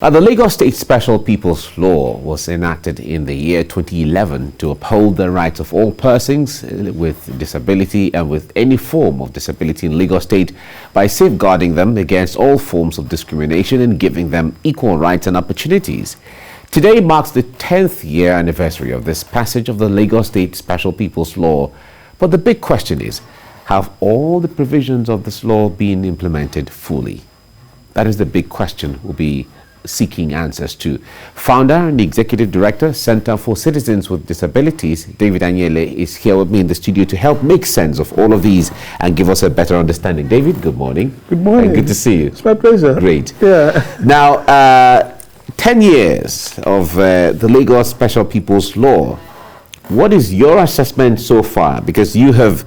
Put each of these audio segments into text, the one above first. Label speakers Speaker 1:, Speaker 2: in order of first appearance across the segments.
Speaker 1: The Lagos State Special People's Law was enacted in the year 2011 to uphold the rights of all persons with disability and with any form of disability in Lagos State by safeguarding them against all forms of discrimination and giving them equal rights and opportunities. Today marks the 10th year anniversary of this passage of the Lagos State Special People's Law. But the big question is, have all the provisions of this law been implemented fully? That is the big question we'll be seeking answers to. Founder and Executive Director, Center for Citizens with Disabilities, David Anyele, is here with me in the studio to help make sense of all of these and give us a better understanding. David, good morning.
Speaker 2: Good morning.
Speaker 1: And good to see you.
Speaker 2: It's my pleasure.
Speaker 1: Great.
Speaker 2: Yeah.
Speaker 1: Now, 10 years of the Lagos Special People's Law. What is your assessment so far? Because you have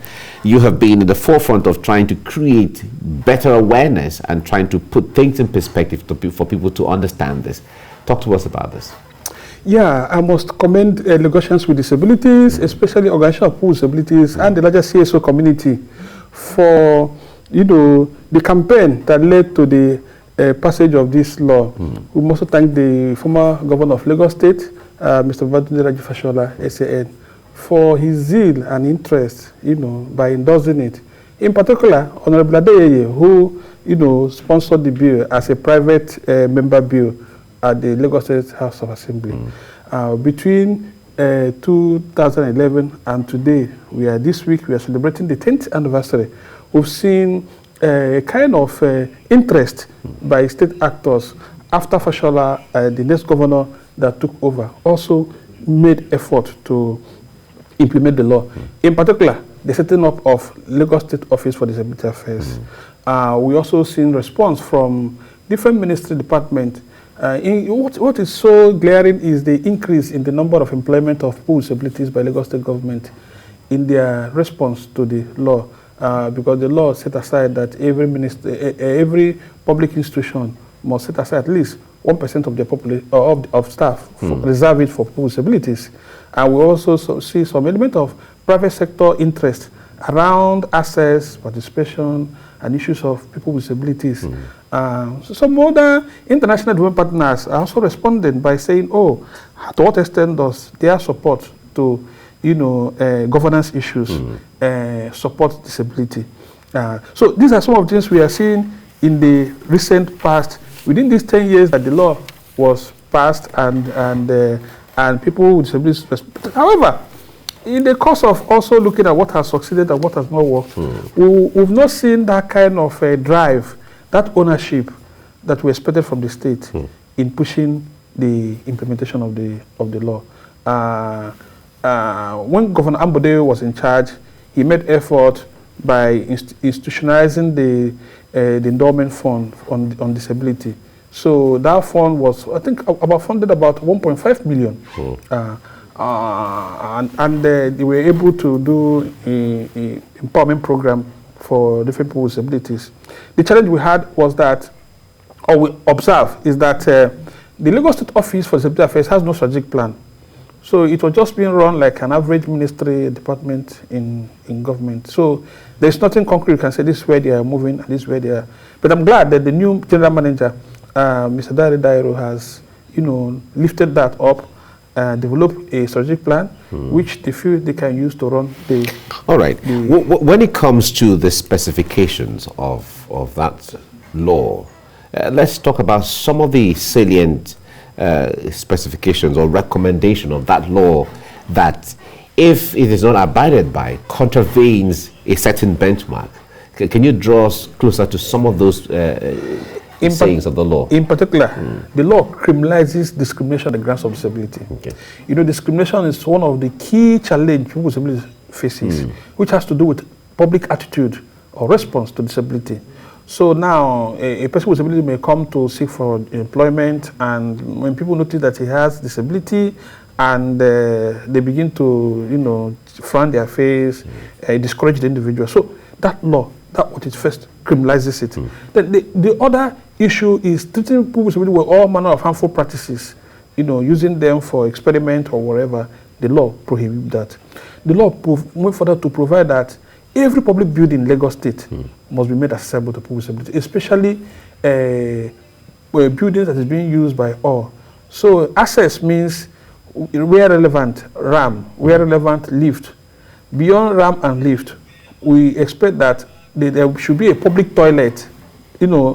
Speaker 1: been in the forefront of trying to create better awareness and trying to put things in perspective for people to understand this. Talk to us about this.
Speaker 2: Yeah, I must commend Lagosians with disabilities, especially organizations of people with disabilities and the larger CSO community for, the campaign that led to the passage of this law. We must also thank the former governor of Lagos State, Mr. Babatunde Fashola, SAN, for his zeal and interest, by endorsing it. In particular, Honorable Adeyeye, who, sponsored the bill as a private member bill at the Lagos State House of Assembly. Between 2011 and today, this week we are celebrating the 10th anniversary. We've seen a kind of interest by state actors after Fashola, the next governor that took over, also made effort to implement the law. In particular, the setting up of Lagos State Office for Disability Affairs. We also seen response from different ministry departments. What is so glaring is the increase in the number of employment of people with disabilities by Lagos State government in their response to the law. Because the law set aside that every public institution must set aside at least 1% of their population of staff reserve it for people with disabilities. And we also see some element of private sector interest around access, participation, and issues of people with disabilities. So some other international development partners are also responding by saying, to what extent does their support to governance issues support disability? So these are some of the things we are seeing in the recent past. Within these 10 years that the law was passed and people with disabilities. However, in the course of also looking at what has succeeded and what has not worked, we've not seen that kind of drive, that ownership that we expected from the state in pushing the implementation of the law. When Governor Ambode was in charge, he made effort by institutionalizing the endowment fund on disability. So that fund was, I think, funded about 1.5 million. And they were able to do a empowerment program for different people with disabilities. The challenge we had was that, or we observed, is that the Lagos State Office for Disability Affairs has no strategic plan. So it was just being run like an average ministry department in government. So there's nothing concrete you can say this is where they are moving and this is where they are. But I'm glad that the new general manager, Mr. Dare Dairo, has lifted that up and developed a strategic plan which they feel they can use to run the...
Speaker 1: All right. When it comes to the specifications of that law, let's talk about some of the salient specifications or recommendation of that law that, if it is not abided by, contravenes a certain benchmark. Can you draw us closer to some of those sayings of the law? In
Speaker 2: particular, the law criminalizes discrimination on the grounds of disability. Okay. Discrimination is one of the key challenges people with disabilities faces, which has to do with public attitude or response to disability. So now, a person with disability may come to seek for employment, and when people notice that he has disability, and they begin to, frown their face, discourage the individual. So that law, that what it first criminalizes it. Then the other issue is treating people with disability with all manner of harmful practices, using them for experiment or whatever. The law prohibits that. The law went further to provide that every public building in Lagos State must be made accessible to people with disability, especially buildings that is being used by all. So access means where relevant, RAM, where relevant, lift. Beyond RAM and lift, we expect that there should be a public toilet,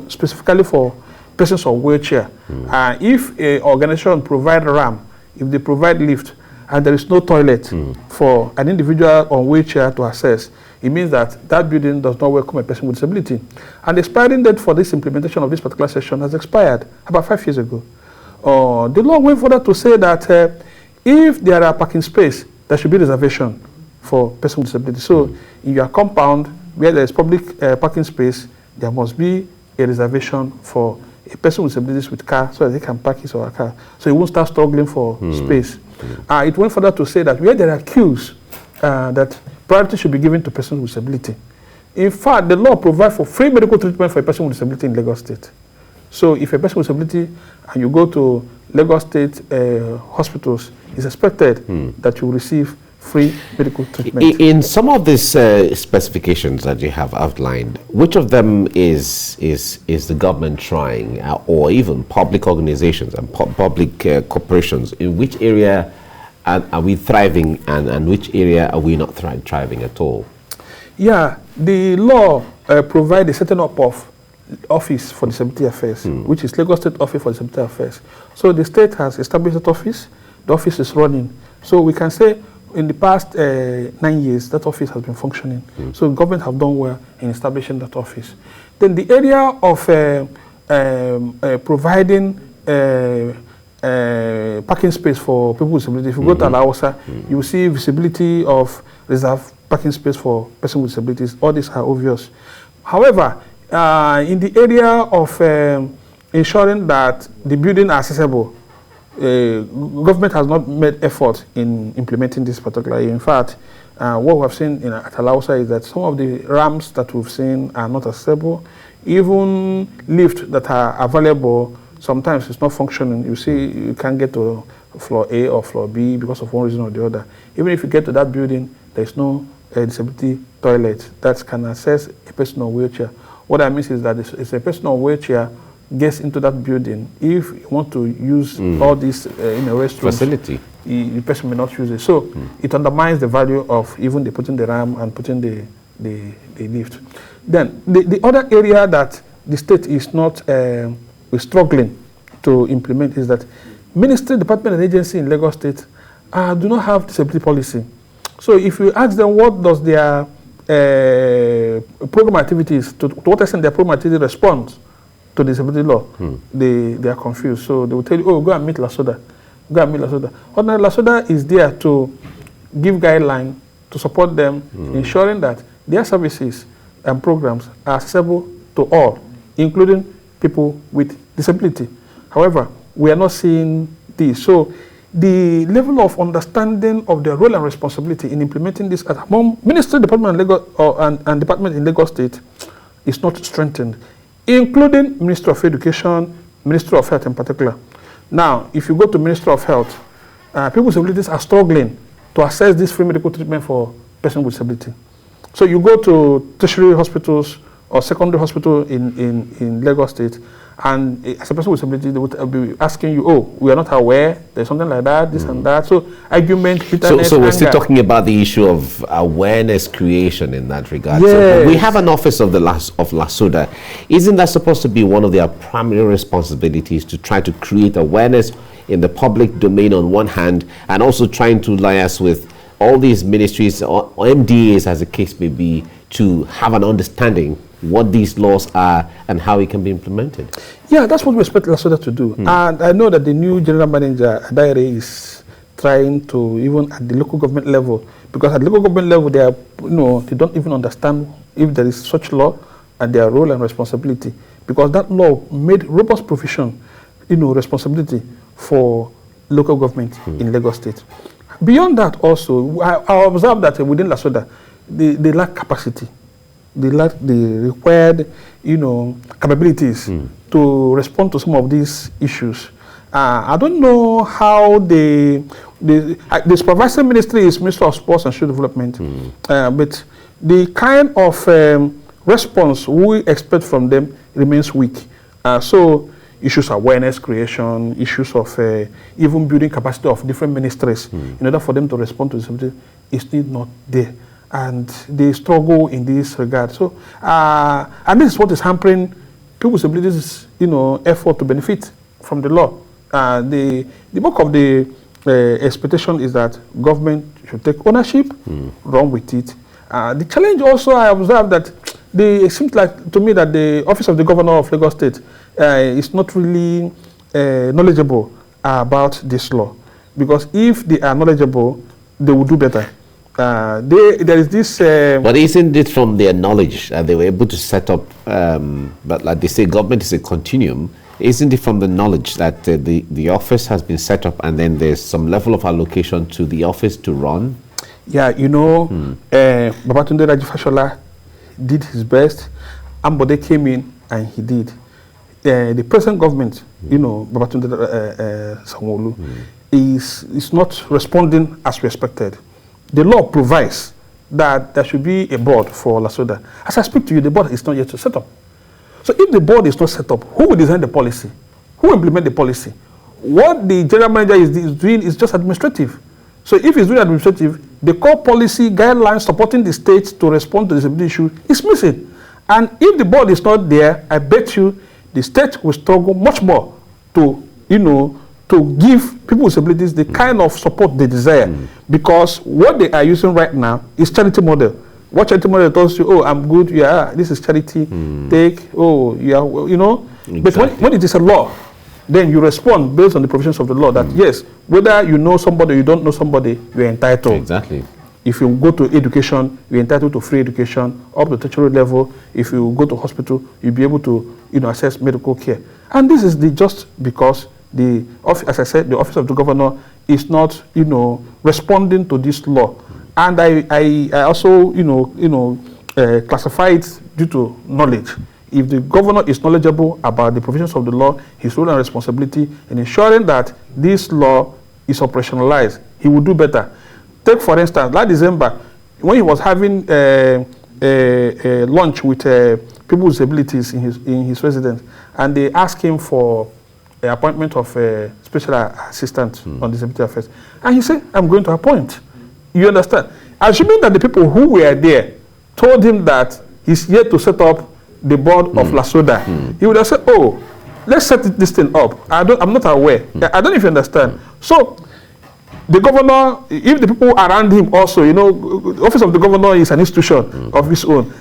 Speaker 2: specifically for persons on wheelchair. If an organization provide RAM, if they provide lift, and there is no toilet for an individual on wheelchair to access, it means that that building does not welcome a person with disability. And the expiring date for this implementation of this particular section has expired about 5 years ago. The law went further to say that if there are parking space, there should be reservation for person with disability. So in your compound where there is public parking space, there must be a reservation for a person with disabilities with car so that they can park his or her car. So he won't start struggling for space. It went further to say that where there are queues, that priority should be given to persons with disability. In fact, the law provides for free medical treatment for a person with disability in Lagos State. So if a person with disability and you go to Lagos State hospitals, it's expected that you will receive free medical treatment.
Speaker 1: In some of these specifications that you have outlined, which of them is the government trying, or even public organizations and public corporations? In which area are we thriving, and which area are we not thriving at all?
Speaker 2: Yeah, the law provides a setting up of Office for Disability Affairs, which is Lagos State Office for Disability Affairs. So the state has established that office. The office is running. So we can say in the past 9 years, that office has been functioning. So the government have done well in establishing that office. Then the area of providing parking space for people with disability. If you go to Alausa, you will see visibility of reserved parking space for persons with disabilities. All these are obvious. However, in the area of ensuring that the building are accessible, government has not made effort in implementing this particularly. In fact, what we have seen at Alausa is that some of the ramps that we've seen are not accessible. Even lifts that are available, sometimes it's not functioning. You see, you can't get to floor A or floor B because of one reason or the other. Even if you get to that building, there's no disability toilet that can access a person on wheelchair. What that means is that if a person on wheelchair gets into that building, if you want to use all this in a restroom
Speaker 1: facility,
Speaker 2: the person may not use it. So it undermines the value of even putting the RAM and putting the lift. Then the other area that the state is not struggling to implement is that ministry, department, and agency in Lagos State do not have disability policy. So if you ask them what does their program activities, to what extent their program activity responds to disability law, they are confused. So they will tell you, oh, go and meet LASODA. Go and meet LASODA. Ordinary LASODA is there to give guidelines, to support them, ensuring that their services and programs are accessible to all, including people with disability. However, we are not seeing this. So the level of understanding of their role and responsibility in implementing this among Ministry, Department, and Department in Lagos State is not strengthened, including Ministry of Education, Ministry of Health in particular. Now, if you go to Ministry of Health, people with disabilities are struggling to access this free medical treatment for persons with disability. So you go to tertiary hospitals or secondary hospital in Lagos State, and as a person with disability, they would be asking you, oh, we are not aware, there's something like that, this and that. So argument, bitterness,
Speaker 1: so we're
Speaker 2: anger.
Speaker 1: still talking about the issue of awareness creation in that regard.
Speaker 2: Yes.
Speaker 1: So we have an office of LASODA. Isn't that supposed to be one of their primary responsibilities, to try to create awareness in the public domain on one hand, and also trying to liaise with all these ministries or MDAs, as the case may be, to have an understanding what these laws are and how it can be implemented?
Speaker 2: Yeah, that's what we expect LASODA to do. And I know that the new general manager, Adaire, is trying to, even at the local government level, because at the local government level, they are, they don't even understand if there is such law and their role and responsibility, because that law made robust provision, responsibility for local government in Lagos State. Beyond that also, I observed that within LASODA, they lack capacity. They lack the required, capabilities to respond to some of these issues. I don't know how the supervisory ministry is Ministry of Sports and Social Development, but the kind of response we expect from them remains weak. So issues of awareness creation, issues of even building capacity of different ministries in order for them to respond to disability is still not there. And they struggle in this regard. So, and this is what is hampering people with disabilities, effort to benefit from the law. The bulk of the expectation is that government should take ownership, run with it. The challenge also, I observed that it seems like to me that the Office of the Governor of Lagos State is not really knowledgeable about this law. Because if they are knowledgeable, they will do better. There is this...
Speaker 1: but isn't it from their knowledge that they were able to set up, but like they say, government is a continuum, isn't it from the knowledge that the office has been set up and then there's some level of allocation to the office to run?
Speaker 2: Yeah, Babatunde Rajifashola did his best, Ambode came in and he did. The present government, Babatunde Sanwo-Olu, is not responding as we expected. The law provides that there should be a board for LASODA. As I speak to you, the board is not yet set up. So if the board is not set up, who will design the policy? Who will implement the policy? What the general manager is doing is just administrative. So if he's doing administrative, the core policy guidelines supporting the state to respond to disability issue is missing. And if the board is not there, I bet you the state will struggle much more to, to give people with disabilities the kind of support they desire. Because what they are using right now is charity model. What charity model tells you, oh, I'm good, yeah, this is charity, take, oh, yeah, Exactly. But when it is a law, then you respond based on the provisions of the law that, yes, whether you know somebody or you don't know somebody, you're entitled.
Speaker 1: Exactly.
Speaker 2: If you go to education, you're entitled to free education up to tertiary level. If you go to hospital, you'll be able to, access medical care. And this is just because as I said, the Office of the Governor is not, responding to this law. And I also, classify it due to knowledge. If the governor is knowledgeable about the provisions of the law, his role and responsibility in ensuring that this law is operationalized, he will do better. Take, for instance, last December, when he was having a lunch with people with disabilities in his residence, and they asked him for an appointment of a special assistant on disability affairs. And he said, I'm going to appoint. You understand? Assuming that the people who were there told him that he's yet to set up the board of LASODA, he would have said, oh, let's set this thing up. I'm not aware. I don't know if you understand. So the governor, if the people around him also, the Office of the Governor is an institution of its own.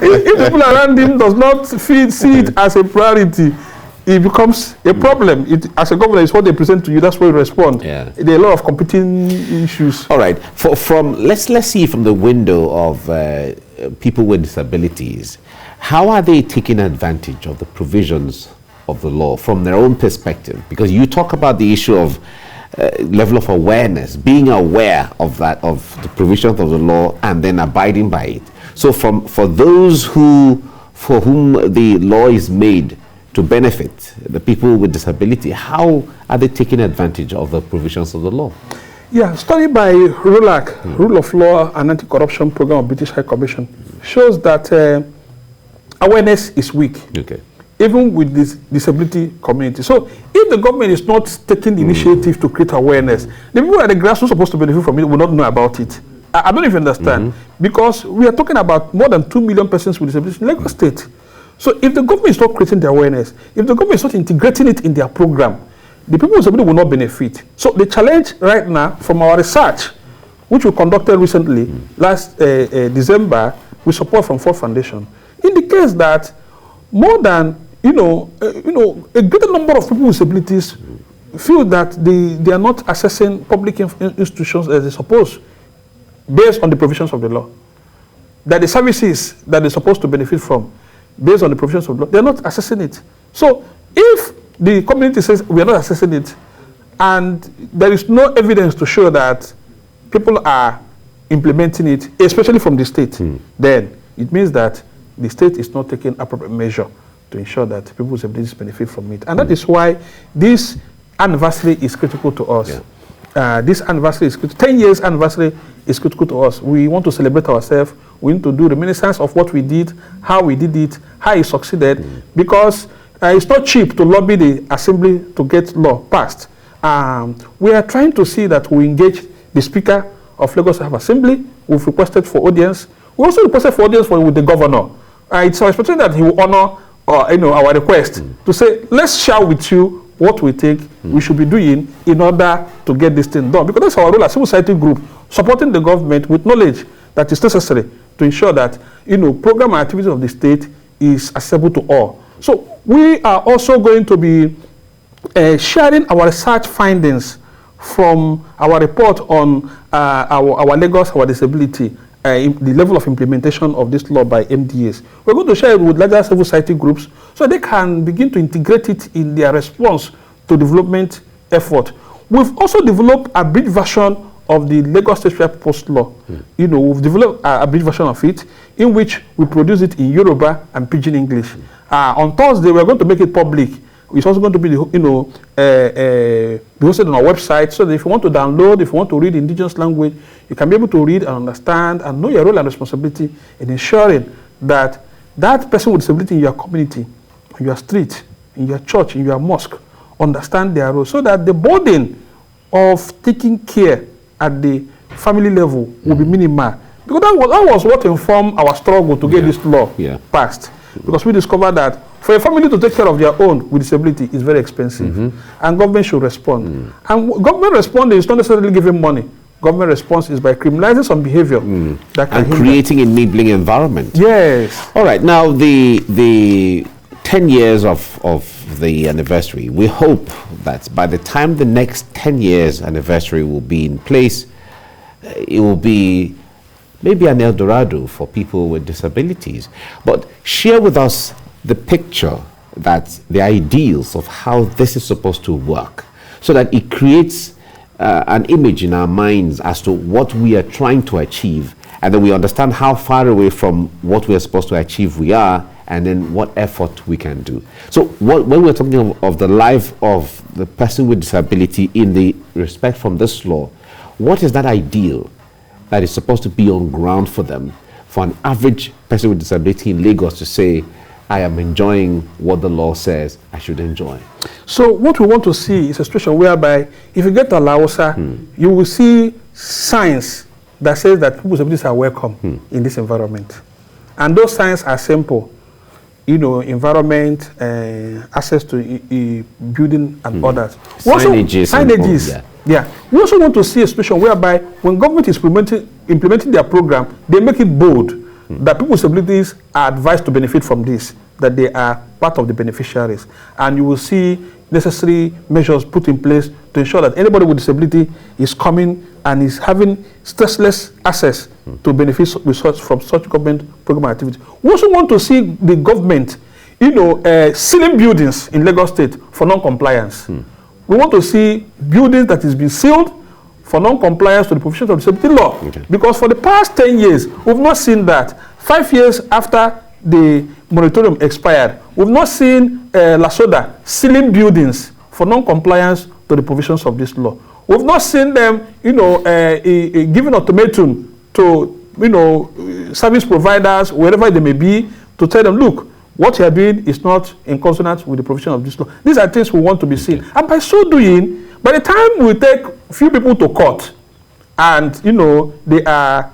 Speaker 2: If people around him does not see it as a priority, it becomes a problem. As a governor, it's what they present to you. That's where you respond. Yeah. There are a lot of competing issues.
Speaker 1: All right. Let's see from the window of people with disabilities, how are they taking advantage of the provisions of the law from their own perspective? Because you talk about the issue of level of awareness, being aware of the provisions of the law and then abiding by it. So for those for whom the law is made to benefit the people with disability, how are they taking advantage of the provisions of the law?
Speaker 2: Yeah, study by RULAC, Rule of Law and Anti-Corruption Program of British High Commission, shows that awareness is weak. Okay. Even with this disability community. So if the government is not taking the initiative to create awareness, the people at the grassroots supposed to benefit from it will not know about it. I don't even understand. Because we are talking about more than 2 million persons with disabilities in Lagos State. So if the government is not creating the awareness, if the government is not integrating it in their program, the people with disability will not benefit. So the challenge right now from our research, which we conducted recently, last December, with support from Ford Foundation, indicates that more than a greater number of people with disabilities feel that they are not accessing public institutions as they suppose, based on the provisions of the law. That the services that they're supposed to benefit from, based on the provisions of the law, they're not accessing it. So if the community says we are not accessing it, and there is no evidence to show that people are implementing it, especially from the state, then it means that the state is not taking appropriate measure to ensure that people with disabilities benefit from it. And that is why this anniversary is critical to us. Yeah. This anniversary is critical. 10 years anniversary is critical to us. We want to celebrate ourselves. We need to do reminiscence of what we did, how we did it, how it succeeded, because it's not cheap to lobby the assembly to get law passed. We are trying to see that we engage the Speaker of Lagos House of Assembly. We've requested for audience. We also requested for audience with the governor. It's our expectation that he will honor our request to say, let's share with you what we think we should be doing in order to get this thing done. Because that's our role as civil society group, supporting the government with knowledge that is necessary to ensure that program and activities of the state is accessible to all. So we are also going to be sharing our research findings from our report on our Lagos, our disability, the level of implementation of this law by MDAs. We're going to share it with larger civil society groups so they can begin to integrate it in their response to development effort. We've also developed a bridge version of the Lagos State Fair Post Law. We've developed a bridge version of it in which we produce it in Yoruba and Pidgin English. On Thursday, we're going to make it public. It's also going to be, posted on our website, so that if you want to download, if you want to read indigenous language, you can be able to read and understand and know your role and responsibility in ensuring that that person with disability in your community, in your street, in your church, in your mosque, understand their role, so that the burden of taking care at the family level will be minimal. Because that was what informed our struggle to get this law passed. Because we discovered that for a family to take care of their own with disability is very expensive, and government should respond. And government responding is not necessarily giving money. Government response is by criminalizing some behavior that can
Speaker 1: and creating enabling environment.
Speaker 2: Yes.
Speaker 1: All right. Now the 10 years of the anniversary. We hope that by the time the next 10 years anniversary will be in place, it will be maybe an El Dorado for people with disabilities. But share with us the picture, that the ideals of how this is supposed to work, so that it creates an image in our minds as to what we are trying to achieve, and then we understand how far away from what we are supposed to achieve we are, and then what effort we can do. So when we're talking of the life of the person with disability in the respect from this law, what is that ideal that is supposed to be on ground for them, for an average person with disability in Lagos to say, I am enjoying what the law says I should enjoy?
Speaker 2: So what we want to see is a situation whereby if you get to Laosa, you will see signs that says that people with disabilities are welcome in this environment. And those signs are simple. Environment, access to building and others.
Speaker 1: Signages.
Speaker 2: Yeah. We also want to see a situation whereby when government is implementing their program, they make it bold that people with disabilities are advised to benefit from this, that they are part of the beneficiaries. And you will see necessary measures put in place to ensure that anybody with disability is coming and is having stressless access to benefits from such government program activity. We also want to see the government, sealing buildings in Lagos State for non-compliance. We want to see buildings that is being sealed for non-compliance to the provisions of disability law. Because for the past 10 years, we've not seen that. 5 years after the moratorium expired, we've not seen Lasoda sealing buildings for non-compliance to the provisions of this law. We've not seen them, giving ultimatum to, service providers, wherever they may be, to tell them, look, what you are doing is not in consonance with the provision of this law. These are things we want to be seen. And by so doing, by the time we take few people to court, and they are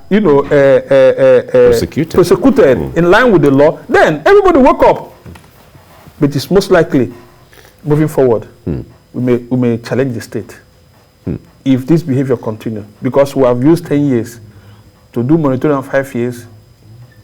Speaker 2: prosecuted in line with the law, then everybody woke up. But it's most likely, moving forward, we may challenge the state if this behavior continues, because we have used 10 years to do moratorium 5 years,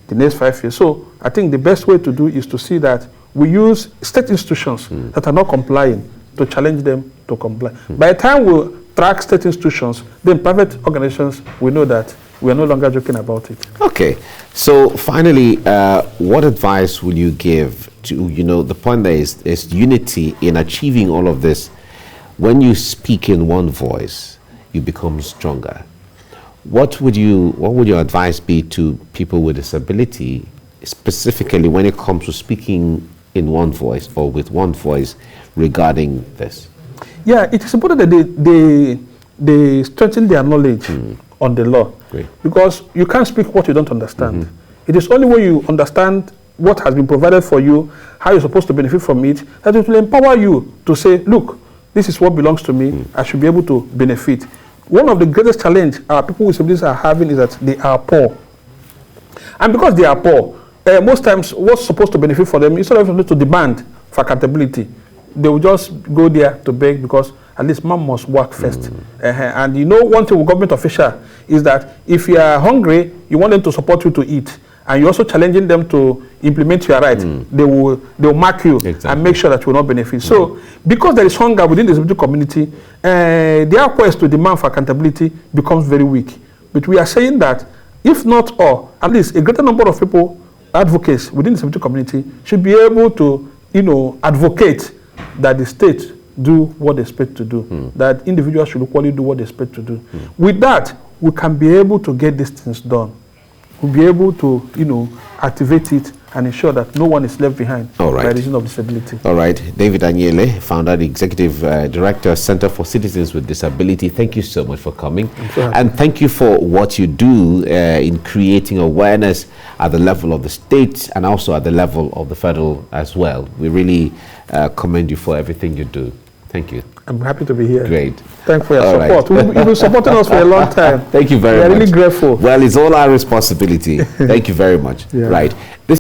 Speaker 2: the next 5 years. So I think the best way to do is to see that we use state institutions that are not complying to challenge them to comply. By the time we track state institutions, then private organizations, we know that we are no longer joking about it.
Speaker 1: Okay. So finally, what advice will you give to, the point there is unity in achieving all of this. When you speak in one voice, you become stronger. What would your advice be to people with disability, specifically when it comes to speaking in one voice or with one voice regarding this?
Speaker 2: Yeah, it is important that they strengthen their knowledge on the law.
Speaker 1: Great.
Speaker 2: Because you can't speak what you don't understand. It is only when you understand what has been provided for you, how you're supposed to benefit from it, that it will empower you to say, look, this is what belongs to me, I should be able to benefit. One of the greatest challenge our people with disabilities are having is that they are poor. And because they are poor, most times what's supposed to benefit for them, instead of to demand for accountability, they will just go there to beg because at least man must work first. And you know, one thing with government official is that if you are hungry, you want them to support you to eat, and you're also challenging them to implement your right, they will mark you and make sure that you will not benefit. So because there is hunger within the disability community, their quest to demand for accountability becomes very weak. But we are saying that if not all, at least a greater number of people, advocates within the disability community, should be able to, advocate that the state do what they expect to do, that individuals should equally do what they expect to do. With that, we can be able to get these things done. We'll be able to, activate it and ensure that no one is left behind by reason of disability.
Speaker 1: All right. David Anyele, founder, the executive director, Center for Citizens with Disability. Thank you so much for coming. And thank you for what you do in creating awareness at the level of the state and also at the level of the federal as well. We really commend you for everything you do. Thank you.
Speaker 2: I'm happy to be here.
Speaker 1: Great.
Speaker 2: Thanks for your support. You've been supporting us for a long time.
Speaker 1: Thank you very much.
Speaker 2: We are really grateful.
Speaker 1: Well, it's all our responsibility. Thank you very much. Right.